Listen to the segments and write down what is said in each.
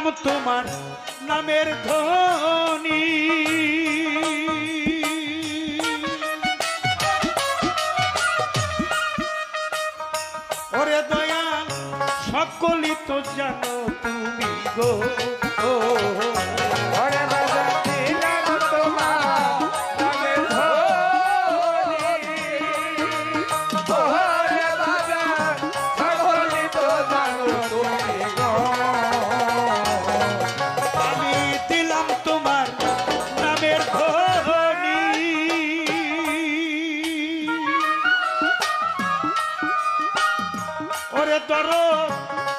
দিলাম তোমার নামের ধ্বনি ওরে দয়াল সকলই তো জানো তুমি গো ওরে বাবা দিলাম তোমার নামের ধ্বনি ওরে বাবা সকলই তো জানো তুমি গো আমি দিলাম তোমার নামের ধ্বনি ওরে ধরো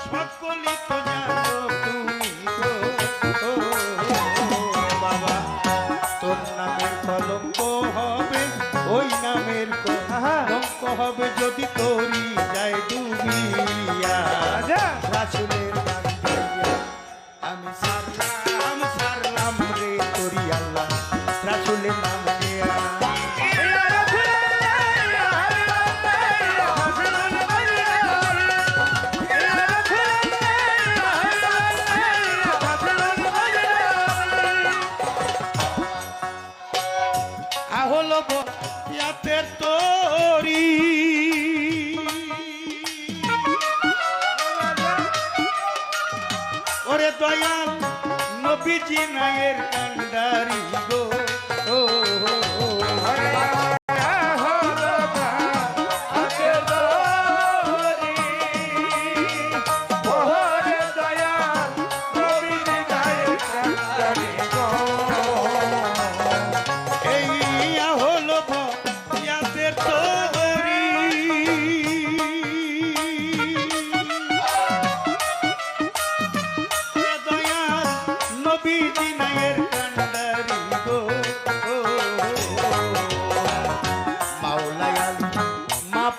সকলই তো জানো তুমি গো বাবা তোর নামের কলঙ্ক হবে ওই নামের কলঙ্ক হবে যদি তোরি যায় ডুবিয়া রাসূলের গান গাইয়া আমি সারলাম রে তোরি আল্লাহ রাসূলের নাম দিয়া হলো ইয়াতের তোরি ওরে দয়াল নবীজি নায়ের কান্ডারি গো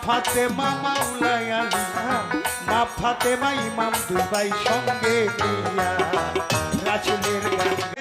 ফাতেমা মাওলাই আলী মা ফাতেমা ইমাম দুই ভাই সঙ্গে দিয়া রাসূলের গান